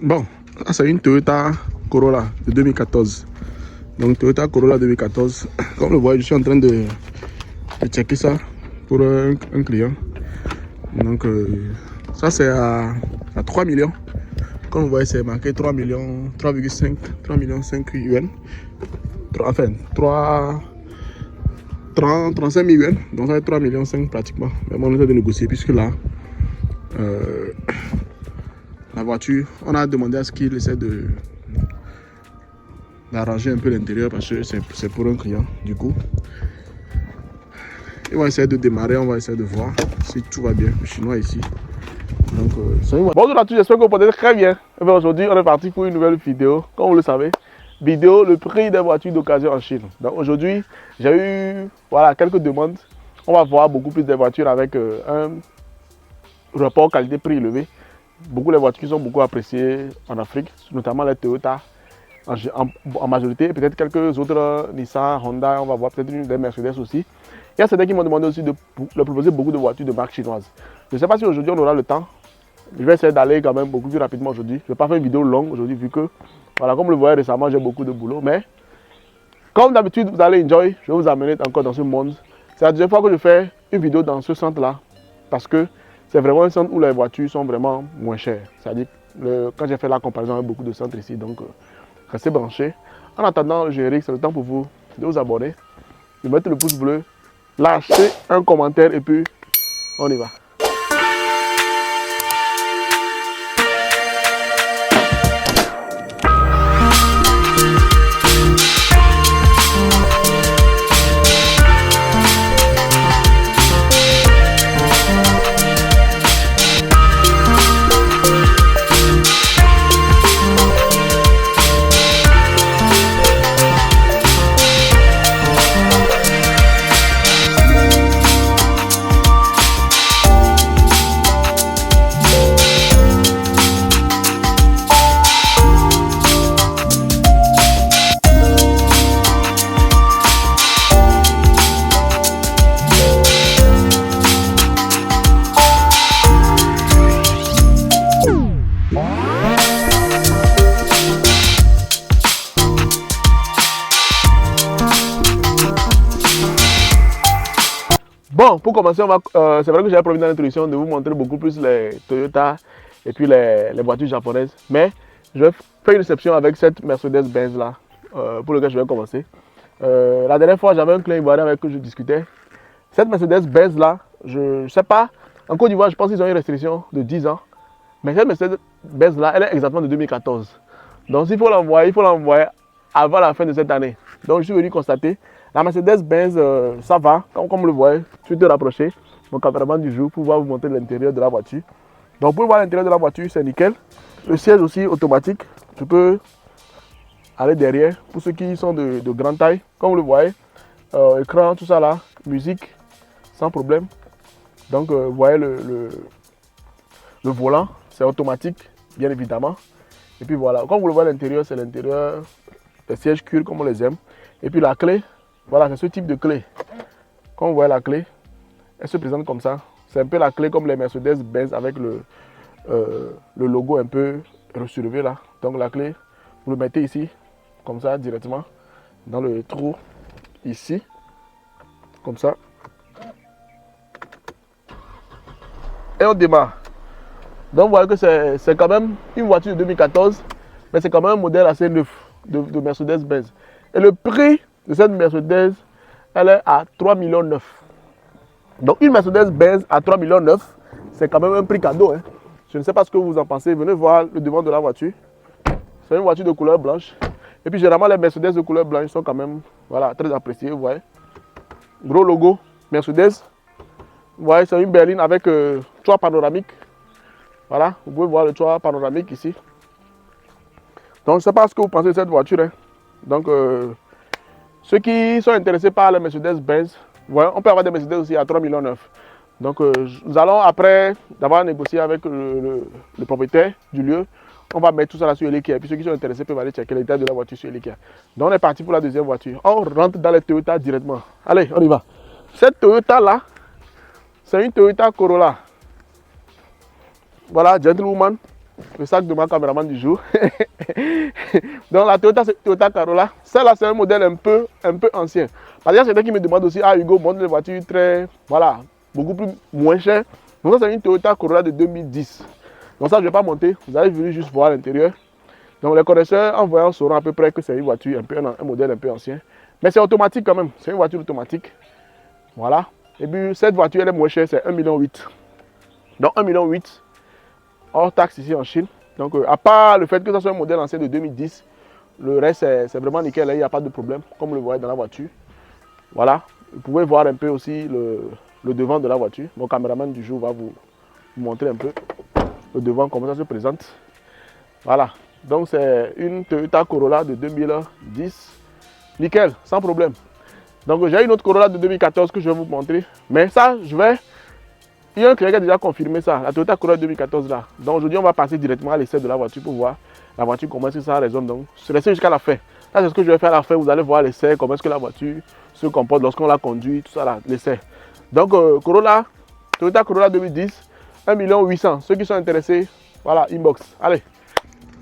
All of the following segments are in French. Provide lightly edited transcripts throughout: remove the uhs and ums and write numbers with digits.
Bon, ça c'est une Toyota Corolla de 2014. Donc Toyota Corolla 2014. Comme vous voyez, je suis en train de checker ça pour un client. Donc ça c'est à 3 millions. Comme vous voyez, c'est marqué 3 millions, 3,5, 3 millions 5 yuan. Enfin, 35 000 yuan. Donc ça fait 3 millions 5 pratiquement. Mais bon, on essaie de négocier puisque là, la voiture, on a demandé à ce qu'il essaie d'arranger un peu l'intérieur parce que c'est pour un client. Du coup, ils vont essayer de démarrer, on va essayer de voir si tout va bien. Le chinois ici. Donc, bonjour à tous, j'espère que vous portez très bien. Aujourd'hui, on est parti pour une nouvelle vidéo. Comme vous le savez, vidéo le prix des voitures d'occasion en Chine. Donc aujourd'hui, j'ai eu quelques demandes. On va voir beaucoup plus de voitures avec un rapport qualité-prix élevé. Beaucoup de voitures qui sont beaucoup appréciées en Afrique, notamment les Toyota en majorité, peut-être quelques autres Nissan, Honda, on va voir peut-être une des Mercedes aussi. Il y a certains qui m'ont demandé aussi de leur proposer beaucoup de voitures de marque chinoise. Je ne sais pas si aujourd'hui on aura le temps. Je vais essayer d'aller quand même beaucoup plus rapidement aujourd'hui. Je ne vais pas faire une vidéo longue aujourd'hui vu que, voilà, comme vous le voyez récemment, j'ai beaucoup de boulot. Mais comme d'habitude, vous allez enjoy. Je vais vous amener encore dans ce monde. C'est la deuxième fois que je fais une vidéo dans ce centre-là parce que c'est vraiment un centre où les voitures sont vraiment moins chères. C'est-à-dire, quand j'ai fait la comparaison avec beaucoup de centres ici, donc restez branchés. En attendant le générique, c'est le temps pour vous de vous abonner, de mettre le pouce bleu, lâcher un commentaire et puis on y va. Bon, pour commencer, c'est vrai que j'avais promis dans l'introduction de vous montrer beaucoup plus les Toyota et puis les voitures japonaises. Mais je vais faire une exception avec cette Mercedes-Benz là, pour laquelle je vais commencer. La dernière fois, j'avais un client ivoirien avec qui je discutais. Cette Mercedes-Benz là, je ne sais pas, en Côte d'Ivoire, je pense qu'ils ont une restriction de 10 ans. Mais cette Mercedes-Benz là, elle est exactement de 2014. Donc s'il faut l'envoyer, il faut l'envoyer avant la fin de cette année. Donc je suis venu constater. La Mercedes-Benz, ça va, comme vous le voyez, je vais te rapprocher, mon caméraman du jour, pour pouvoir vous montrer l'intérieur de la voiture. Donc pour voir l'intérieur de la voiture, c'est nickel. Le siège aussi automatique, je peux aller derrière, pour ceux qui sont de grande taille, comme vous le voyez. Écran, tout ça là, musique, sans problème. Donc vous voyez le volant, c'est automatique, bien évidemment. Et puis voilà, comme vous le voyez à l'intérieur, c'est l'intérieur, les sièges cuir comme on les aime. Et puis la clé, voilà, c'est ce type de clé. Comme vous voyez la clé, elle se présente comme ça. C'est un peu la clé comme les Mercedes-Benz avec le logo un peu surélevé là. Donc la clé, vous le mettez ici, comme ça, directement, dans le trou, ici, comme ça. Et on démarre. Donc vous voyez que c'est quand même une voiture de 2014, mais c'est quand même un modèle assez neuf de Mercedes-Benz. Et le prix de cette Mercedes, elle est à 3,9 millions. Donc une Mercedes-Benz à 3,9 millions, c'est quand même un prix cadeau. Hein. Je ne sais pas ce que vous en pensez. Venez voir le devant de la voiture. C'est une voiture de couleur blanche. Et puis généralement les Mercedes de couleur blanche sont quand même très appréciées. Vous voyez. Gros logo Mercedes. Vous voyez, c'est une berline avec toit panoramique. Voilà, vous pouvez voir le toit panoramique ici. Donc je ne sais pas ce que vous pensez de cette voiture. Hein. Donc ceux qui sont intéressés par la Mercedes-Benz, voilà, on peut avoir des Mercedes aussi à 3,9 millions. Donc nous allons, après d'avoir négocié avec le propriétaire du lieu, on va mettre tout ça là sur Elekea. Et puis ceux qui sont intéressés peuvent aller checker l'état de la voiture sur Elekea. Donc on est parti pour la deuxième voiture. On rentre dans les Toyota directement. Allez, on y va. Cette Toyota là, c'est une Toyota Corolla. Voilà, gentlewoman. le sac de ma caméraman du jour. Donc la Toyota, c'est Toyota Corolla. Celle-là, c'est un modèle un peu ancien. Parce qu'il y a certains qui me demandent aussi, ah Hugo, montre les voitures très, voilà, beaucoup plus moins chères. Donc ça, c'est une Toyota Corolla de 2010. Donc ça, je ne vais pas monter. Vous allez venir juste voir l'intérieur. Donc les connaisseurs, en voyant, sauront à peu près que c'est une voiture, un modèle un peu ancien. Mais c'est automatique quand même. C'est une voiture automatique. Voilà. Et puis cette voiture, elle est moins chère, c'est 1,8 million. Donc 1,8 million hors taxe ici en Chine. Donc à part le fait que ça soit un modèle ancien de 2010, le reste c'est vraiment nickel, il n'y a pas de problème, comme vous le voyez dans la voiture. Voilà. Vous pouvez voir un peu aussi le devant de la voiture. Mon caméraman du jour va vous montrer un peu le devant, comment ça se présente. Voilà. Donc c'est une Toyota Corolla de 2010. Nickel, sans problème. Donc j'ai une autre Corolla de 2014 que je vais vous montrer. Mais ça, il y a un client qui a déjà confirmé ça, la Toyota Corolla 2014 là. Donc aujourd'hui, on va passer directement à l'essai de la voiture pour voir la voiture, comment est-ce que ça résonne. Donc restez jusqu'à la fin. Ça, c'est ce que je vais faire à la fin. Vous allez voir l'essai, comment est-ce que la voiture se comporte lorsqu'on la conduit, tout ça là, l'essai. Donc Corolla, Toyota Corolla 2010, 1,8 million. Ceux qui sont intéressés, voilà, inbox. Allez.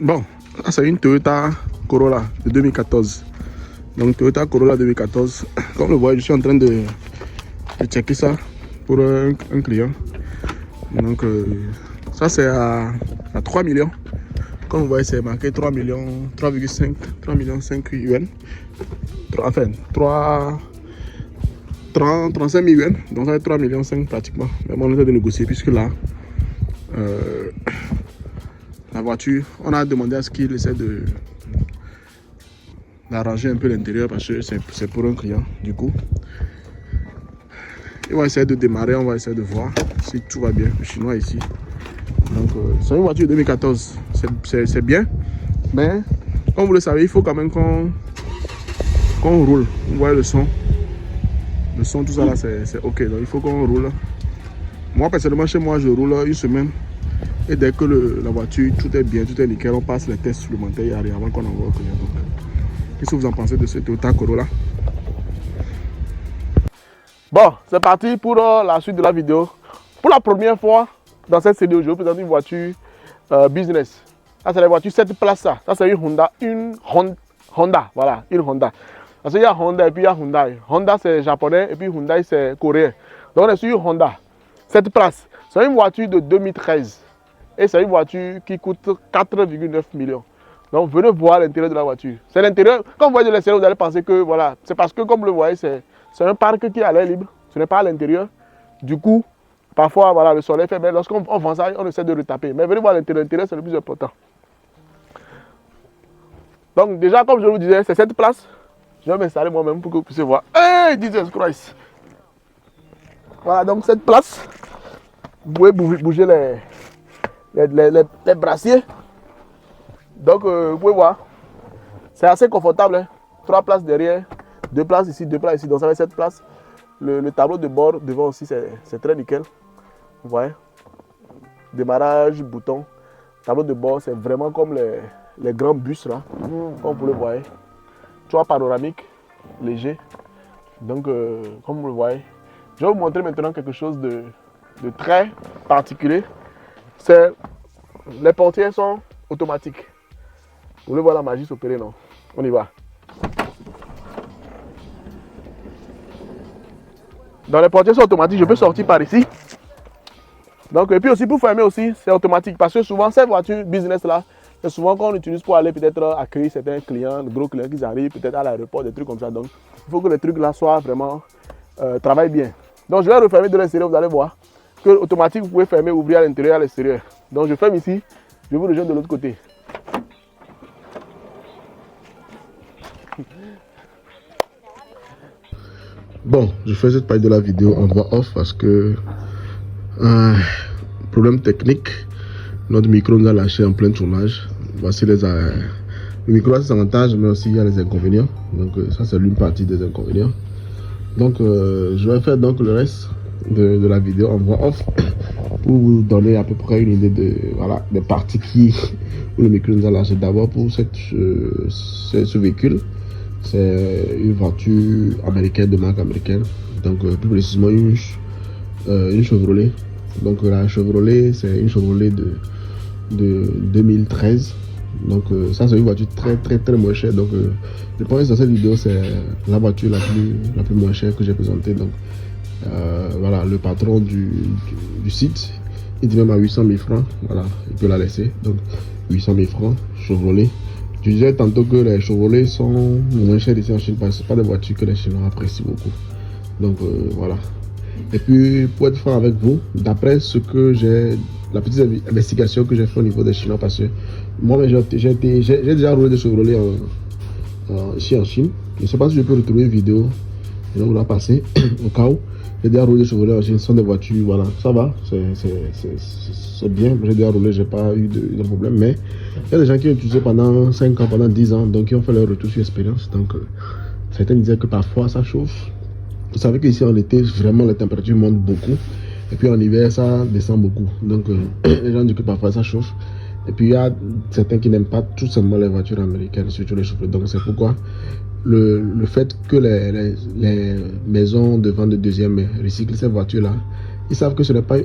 Bon, ça c'est une Toyota Corolla de 2014. Donc Toyota Corolla 2014. Comme vous le voyez, je suis en train de checker ça pour un client. Donc ça c'est à 3 millions. Comme vous voyez, c'est marqué 3 millions, 3,5 millions 5 yuan. Enfin 35 000 yuan. Donc ça fait 3 millions 5 pratiquement. Mais bon, on essaie de négocier puisque là la voiture, on a demandé à ce qu'il essaie d'arranger un peu l'intérieur parce que c'est pour un client. Du coup, il va essayer de démarrer, on va essayer de voir si tout va bien. Le chinois ici. Donc, c'est une voiture de 2014. C'est bien, mais comme vous le savez, il faut quand même qu'on roule. Vous voyez le son. Le son, tout ça là, c'est ok. Donc, il faut qu'on roule. Moi, personnellement, chez moi, je roule une semaine. Et dès que la voiture, tout est bien, tout est nickel, on passe les tests supplémentaires, il n'y a rien avant qu'on envoie au client. Qu'est-ce que vous en pensez de ce Toyota Corolla? Bon, c'est parti pour la suite de la vidéo. Pour la première fois dans cette série, je vais vous présenter une voiture business. Ça, c'est la voiture 7 places. Ça c'est une Honda. Voilà, une Honda. Parce qu'il y a Honda et puis il y a Hyundai. Honda c'est japonais et puis Hyundai c'est coréen. Donc on est sur une Honda 7 places. C'est une voiture de 2013. Et c'est une voiture qui coûte 4,9 millions. Donc venez voir l'intérieur de la voiture. C'est l'intérieur. Quand vous voyez de l'extérieur, vous allez penser que voilà. C'est parce que comme vous le voyez, c'est un parc qui est à l'air libre. Ce n'est pas à l'intérieur. Du coup, parfois voilà, le soleil fait bien. Lorsqu'on vend ça, on essaie de le taper. Mais venez voir l'intérieur. L'intérieur, c'est le plus important. Donc déjà, comme je vous disais, c'est cette place. Je vais m'installer moi-même pour que vous puissiez voir. Hey, Jesus Christ! Voilà, donc cette place. Vous pouvez bouger les brassiers. Donc vous pouvez voir, c'est assez confortable, hein. 3 places derrière, 2 places ici, 2 places ici, donc ça fait 7 places. Le tableau de bord devant aussi, c'est très nickel. Vous voyez, démarrage, bouton. Tableau de bord, c'est vraiment comme les grands bus là, comme vous le voyez. 3 panoramiques, léger. Donc comme vous le voyez, je vais vous montrer maintenant quelque chose de très particulier. Les portières sont automatiques. Vous voulez voir la magie s'opérer, non? On y va. Dans les portières sont automatiques, je peux sortir par ici. Donc, et puis aussi pour fermer aussi, c'est automatique. Parce que souvent, ces voitures business là, c'est souvent qu'on utilise pour aller peut-être accueillir certains clients, de gros clients qui arrivent peut-être à l'aéroport, des trucs comme ça. Donc, il faut que les trucs là soient vraiment travaillent bien. Donc, je vais refermer de l'extérieur, vous allez voir que automatique, vous pouvez fermer, ouvrir à l'intérieur et à l'extérieur. Donc, je ferme ici, je vous rejoins de l'autre côté. Bon, je fais cette partie de la vidéo en voix off parce que problème technique, notre micro nous a lâché en plein tournage. Voici le micro a ses avantages, mais aussi il y a les inconvénients. Donc ça c'est l'une partie des inconvénients. Donc je vais faire donc le reste de la vidéo en voix off pour vous donner à peu près une idée de voilà des parties où le micro nous a lâché. D'abord pour ce véhicule. C'est une voiture américaine, de marque américaine, donc plus précisément une Chevrolet. Donc la Chevrolet, c'est une Chevrolet de 2013. Donc ça c'est une voiture très moins chère. Donc le premier dans cette vidéo c'est la voiture la plus moins chère que j'ai présentée. Donc voilà, le patron du site, il dit même à 800 000 francs. Voilà, il peut la laisser. Donc 800 000 francs, Chevrolet. Je disais tantôt que les Chevrolet sont moins chers ici en Chine parce que ce pas des voitures que les Chinois apprécient beaucoup. Donc voilà. Et puis pour être franc avec vous, d'après ce que j'ai, la petite investigation que j'ai fait au niveau des Chinois, parce que moi j'ai déjà roulé des Chevrolet ici en Chine. Je ne sais pas si je peux retrouver une vidéo, je vais vous la passer au cas où. J'ai déjà roulé des Chevrolet en Chine, ce sont des voitures, voilà, ça va, c'est bien. J'ai déjà roulé, j'ai pas eu de problème, mais il y a des gens qui ont utilisé pendant 5 ans, pendant 10 ans, donc ils ont fait leur retour sur expérience. Donc certains disaient que parfois ça chauffe. Vous savez qu'ici en été, vraiment la température monte beaucoup. Et puis en hiver, ça descend beaucoup. Donc les gens disent que parfois ça chauffe. Et puis il y a certains qui n'aiment pas tout simplement les voitures américaines, surtout les Chevrolet. Donc c'est pourquoi le fait que les maisons de vente de deuxième main recyclent ces voitures-là, ils savent que ce n'est pas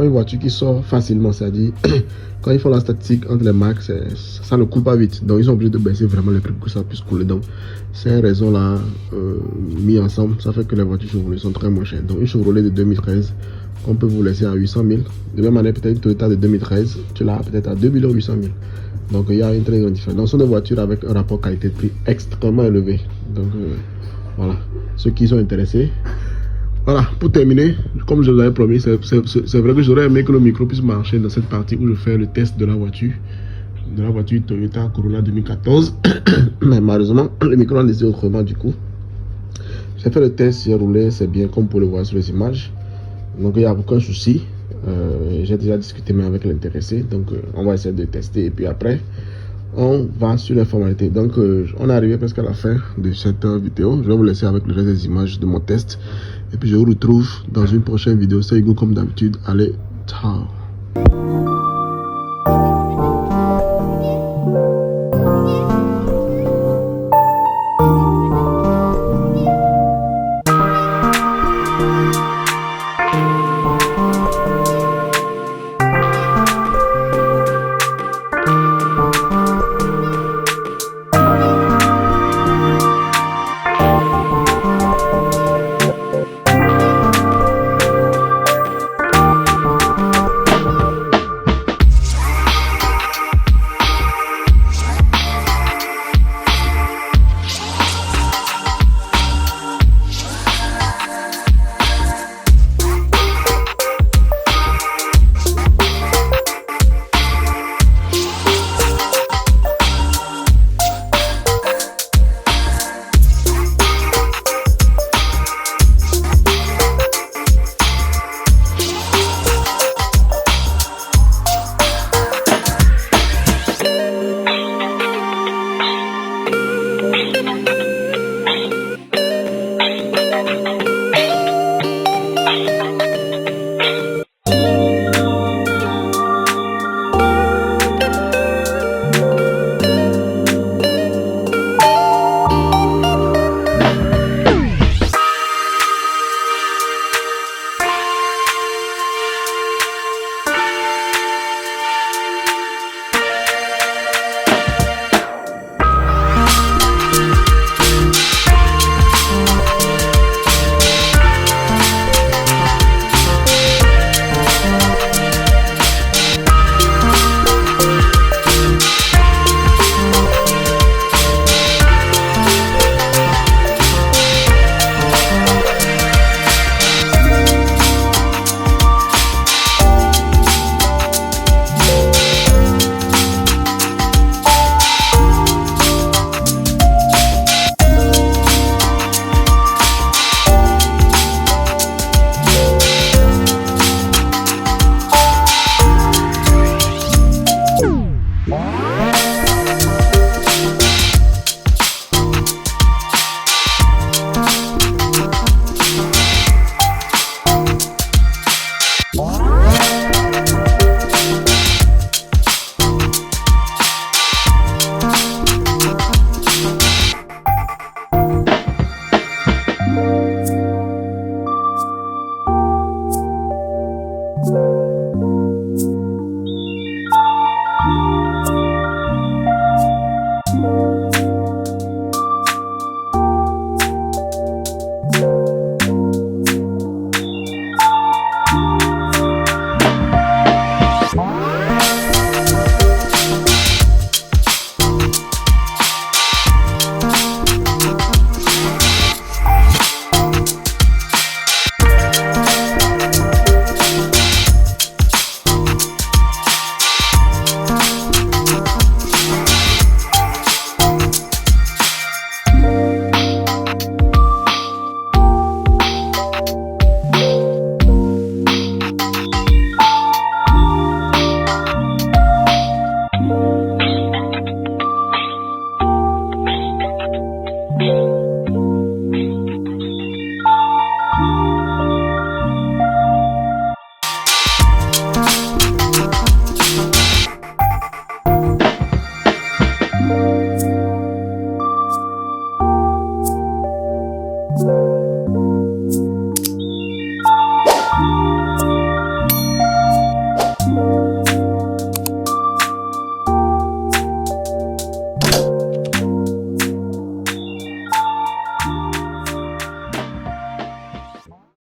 une voiture qui sort facilement. C'est-à-dire, quand ils font la statistique entre les marques, ça ne coule pas vite. Donc, ils sont obligés de baisser vraiment les prix pour que ça puisse couler. Donc, ces raisons-là, mis ensemble, ça fait que les voitures Chevrolet sont très moins chères. Donc, une Chevrolet de 2013, on peut vous laisser à 800 000. De même année, peut-être une Toyota de 2013, tu l'as peut-être à 2 800 000. Donc, il y a une très grande différence. Donc, ce sont des voitures avec un rapport qualité-prix extrêmement élevé. Donc, voilà. Ceux qui sont intéressés. Voilà, pour terminer, comme je vous avais promis, c'est vrai que j'aurais aimé que le micro puisse marcher dans cette partie où je fais le test de la voiture Toyota Corolla 2014. Mais malheureusement, le micro a décidé autrement du coup. J'ai fait le test, j'ai roulé, c'est bien comme pour le voir sur les images. Donc il n'y a aucun souci. J'ai déjà discuté même avec l'intéressé. Donc on va essayer de tester et puis après, on va sur les formalités. Donc on est arrivé presque à la fin de cette vidéo. Je vais vous laisser avec le reste des images de mon test. Et puis je vous retrouve dans une prochaine vidéo. C'est Hugo comme d'habitude. Allez, ciao.